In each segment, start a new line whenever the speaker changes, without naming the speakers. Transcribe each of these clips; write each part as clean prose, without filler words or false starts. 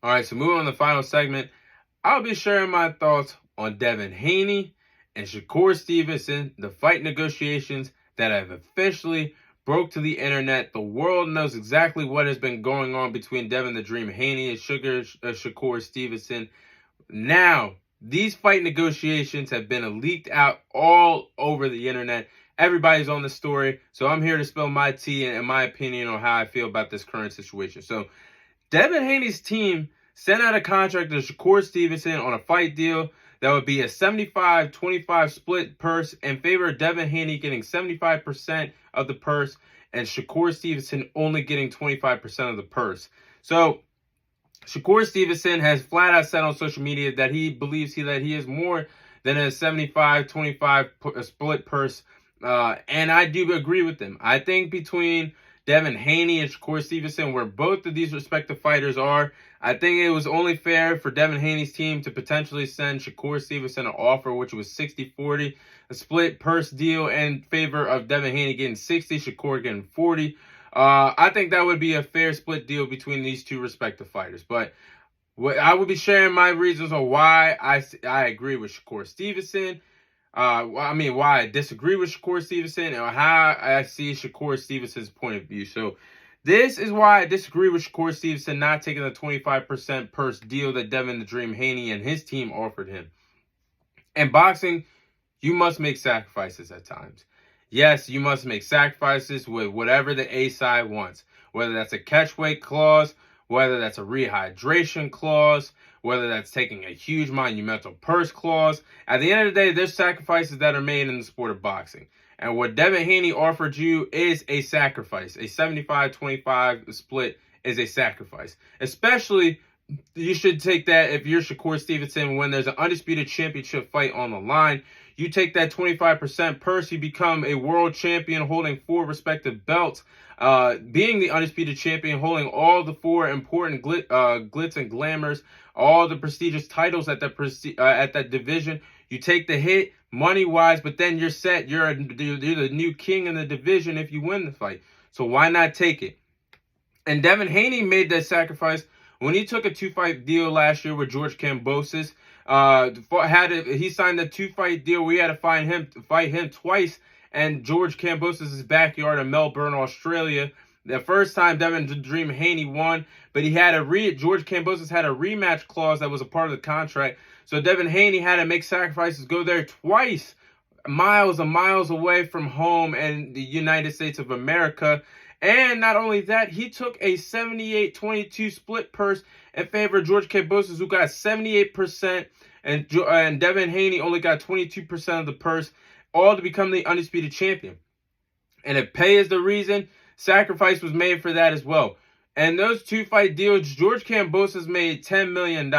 All right, so moving on to the final segment, I'll be sharing my thoughts on Devin Haney and Shakur Stevenson, the fight negotiations that have officially broke to the internet. The world knows exactly what has been going on between Devin the Dream Haney and Shakur Stevenson. Now, these fight negotiations have been leaked out all over the internet. Everybody's on the story, so I'm here to spill my tea and my opinion on how I feel about this current situation. So, Devin Haney's team sent out a contract to Shakur Stevenson on a fight deal that would be a 75-25 split purse in favor of Devin Haney getting 75% of the purse and Shakur Stevenson only getting 25% of the purse. So Shakur Stevenson has flat out said on social media that he believes that he is more than a 75-25 split purse. And I do agree with him. I think between Devin Haney and Shakur Stevenson, where both of these respective fighters are, I think it was only fair for Devin Haney's team to potentially send Shakur Stevenson an offer, which was 60-40, a split purse deal in favor of Devin Haney getting 60, Shakur getting 40. I think that would be a fair split deal between these two respective fighters. But I will be sharing my reasons on why I agree with Shakur Stevenson. Why I disagree with Shakur Stevenson and how I see Shakur Stevenson's point of view. So this is why I disagree with Shakur Stevenson not taking the 25% purse deal that Devin the Dream Haney and his team offered him. In boxing, you must make sacrifices at times. Yes, you must make sacrifices with whatever the A side wants, whether that's a catchweight clause, whether that's a rehydration clause, whether that's taking a huge monumental purse clause. At the end of the day, there's sacrifices that are made in the sport of boxing. And what Devin Haney offered you is a sacrifice. A 75-25 split is a sacrifice. Especially, you should take that if you're Shakur Stevenson when there's an undisputed championship fight on the line. You take that 25% purse, you become a world champion holding 4 respective belts, being the undisputed champion, holding all the 4 important glitz and glamours, all the prestigious titles at that division. You take the hit money-wise, but then you're set. You're the new king in the division if you win the fight. So why not take it? And Devin Haney made that sacrifice when he took a 2-fight deal last year with George Kambosos. He signed a 2-fight deal. We had to fight him twice in George Kambosos' backyard in Melbourne, Australia. The first time Devin the Dream Haney won, but George Kambosos had a rematch clause that was a part of the contract. So Devin Haney had to make sacrifices, go there twice, miles and miles away from home in the United States of America. And not only that, he took a 78-22 split purse in favor of George Kambosos, who got 78%, and Devin Haney only got 22% of the purse, all to become the undisputed champion. And if pay is the reason, sacrifice was made for that as well. And those 2-fight deals, George Kambosos made $10 million.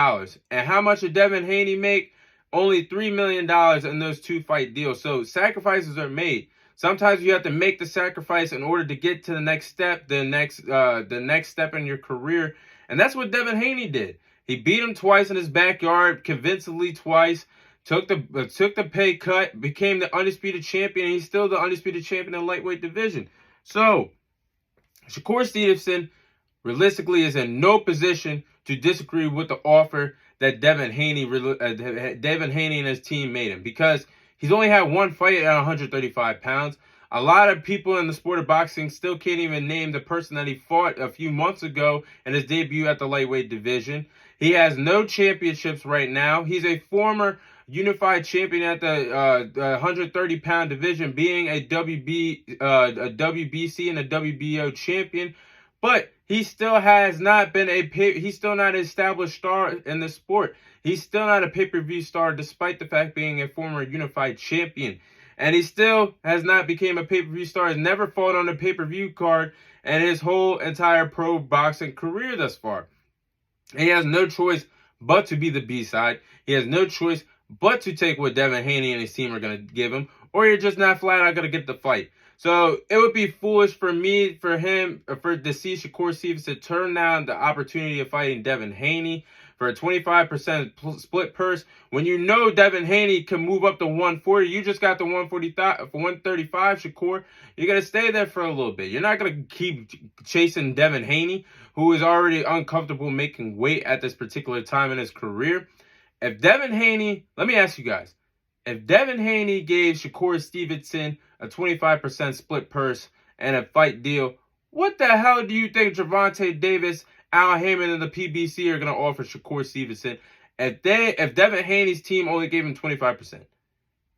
And how much did Devin Haney make? Only $3 million in those 2-fight deals. So sacrifices are made. Sometimes you have to make the sacrifice in order to get to the next step, the next step in your career. And that's what Devin Haney did. He beat him twice in his backyard, convincingly twice, took the pay cut, became the undisputed champion, and he's still the undisputed champion in the lightweight division. So, Shakur Stevenson realistically is in no position to disagree with the offer that Devin Haney and his team made him, because he's only had one fight at 135 pounds. A lot of people in the sport of boxing still can't even name the person that he fought a few months ago in his debut at the lightweight division. He has no championships right now. He's a former unified champion at the 130-pound division, being a WBC and a WBO champion. But he still has not been he's still not an established star in the sport. He's still not a pay-per-view star, despite the fact being a former unified champion. And he still has not become a pay-per-view star, has never fought on a pay-per-view card in his whole entire pro boxing career thus far. And he has no choice but to be the B-side. He has no choice but to take what Devin Haney and his team are going to give him, or you're just not flat out going to get the fight. So it would be foolish for to see Shakur Stevenson turn down the opportunity of fighting Devin Haney for a 25% split purse. When you know Devin Haney can move up to 140, you just got the 135, Shakur. You're going to stay there for a little bit. You're not going to keep chasing Devin Haney, who is already uncomfortable making weight at this particular time in his career. If Devin Haney, let me ask you guys, if Devin Haney gave Shakur Stevenson a 25% split purse and a fight deal, what the hell do you think Gervonta Davis, Al Heyman, and the PBC are going to offer Shakur Stevenson if Devin Haney's team only gave him 25%?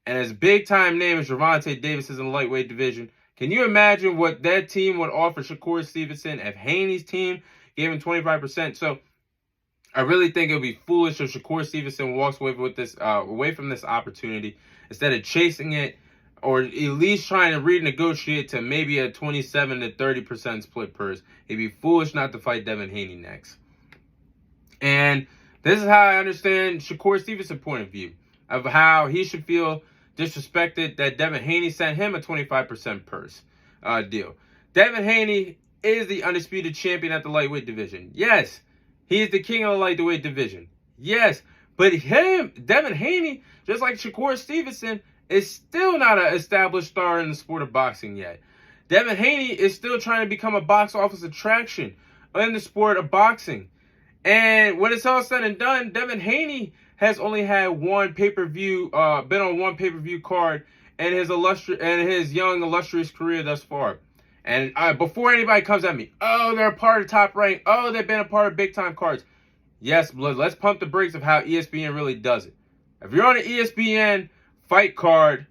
And his big-time name is Gervonta Davis is in the lightweight division. Can you imagine what that team would offer Shakur Stevenson if Haney's team gave him 25%? So I really think it would be foolish if Shakur Stevenson walks away with this, away from this opportunity instead of chasing it, or at least trying to renegotiate to maybe a 27 to 30% split purse. It'd be foolish not to fight Devin Haney next. And this is how I understand Shakur Stevenson's point of view of how he should feel disrespected that Devin Haney sent him a 25% purse deal. Devin Haney is the undisputed champion at the lightweight division. Yes, he is the king of the lightweight division. Yes, but Devin Haney, just like Shakur Stevenson, is still not an established star in the sport of boxing yet. Devin Haney is still trying to become a box office attraction in the sport of boxing. And when it's all said and done, Devin Haney has only had one pay-per-view, been on one pay-per-view card in his young illustrious career thus far. And before anybody comes at me, oh, they're a part of Top Rank, oh, they've been a part of big-time cards. Yes, let's pump the brakes of how ESPN really does it. If you're on an ESPN fight card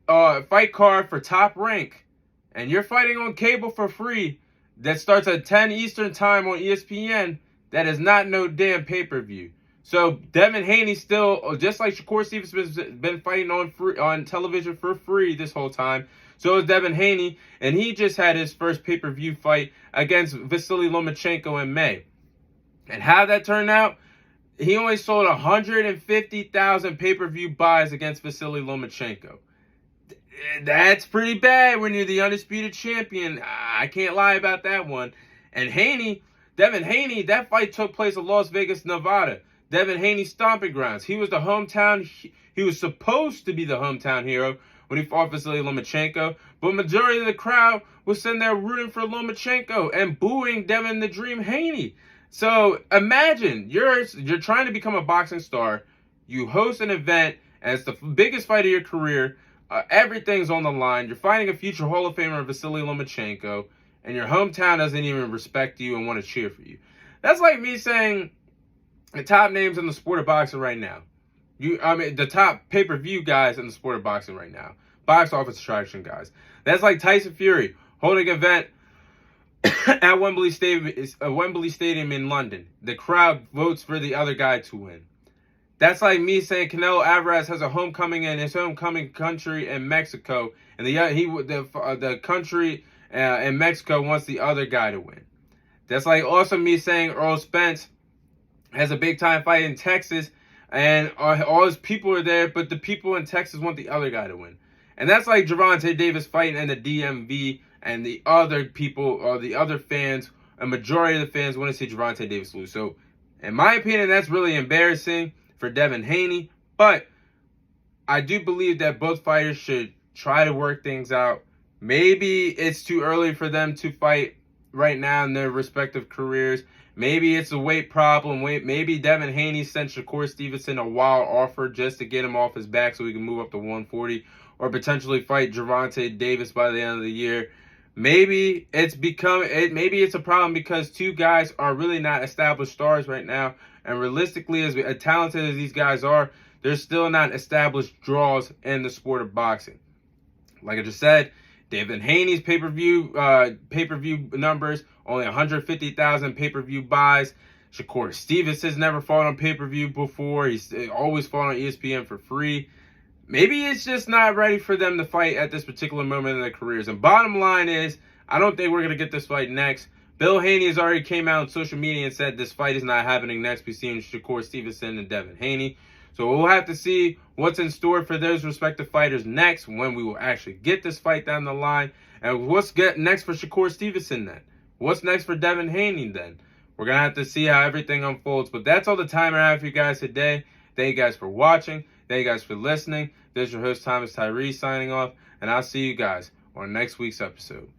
for Top Rank, and you're fighting on cable for free that starts at 10 Eastern time on ESPN, that is not no damn pay-per-view. So Devin Haney still, just like Shakur Stevenson's been fighting on television for free this whole time, so is Devin Haney, and he just had his first pay-per-view fight against Vasily Lomachenko in May. And how that turned out, he only sold 150,000 pay-per-view buys against Vasily Lomachenko. That's pretty bad when you're the undisputed champion. I can't lie about that one. And Devin Haney, that fight took place in Las Vegas, Nevada. Devin Haney's stomping grounds. He was he was supposed to be the hometown hero when he fought Vasily Lomachenko, but majority of the crowd was sitting there rooting for Lomachenko and booing Devin the Dream Haney. So imagine you're trying to become a boxing star, you host an event, and it's the biggest fight of your career. Everything's on the line. You're fighting a future Hall of Famer, Vasily Lomachenko, and your hometown doesn't even respect you and want to cheer for you. That's like me saying the top names in the sport of boxing right now. The top pay-per-view guys in the sport of boxing right now. Box office attraction guys. That's like Tyson Fury holding an event at Wembley Stadium in London. The crowd votes for the other guy to win. That's like me saying Canelo Alvarez has a homecoming in his homecoming country in Mexico, and the country in Mexico wants the other guy to win. That's like also me saying Earl Spence has a big-time fight in Texas, and all his people are there, but the people in Texas want the other guy to win. And that's like Gervonta Davis fighting in the DMV, and the other people, or the other fans, a majority of the fans want to see Gervonta Davis lose. So, in my opinion, that's really embarrassing for Devin Haney, but I do believe that both fighters should try to work things out. Maybe it's too early for them to fight right now in their respective careers. Maybe it's a weight problem. Maybe Devin Haney sent Shakur Stevenson a wild offer just to get him off his back so he can move up to 140 or potentially fight Gervonta Davis by the end of the year. Maybe it's a problem because two guys are really not established stars right now. And realistically, as talented as these guys are, they're still not established draws in the sport of boxing. Like I just said, Devin Haney's pay-per-view numbers, only 150,000 pay-per-view buys. Shakur Stevenson's never fought on pay-per-view before. He's always fought on ESPN for free. Maybe it's just not ready for them to fight at this particular moment in their careers. And bottom line is, I don't think we're going to get this fight next. Bill Haney has already came out on social media and said this fight is not happening next between Shakur Stevenson and Devin Haney. So we'll have to see what's in store for those respective fighters next, when we will actually get this fight down the line. And what's next for Shakur Stevenson then? What's next for Devin Haney then? We're going to have to see how everything unfolds. But that's all the time I have for you guys today. Thank you guys for watching. Thank you guys for listening. This is your host, Thomas Tyree, signing off. And I'll see you guys on next week's episode.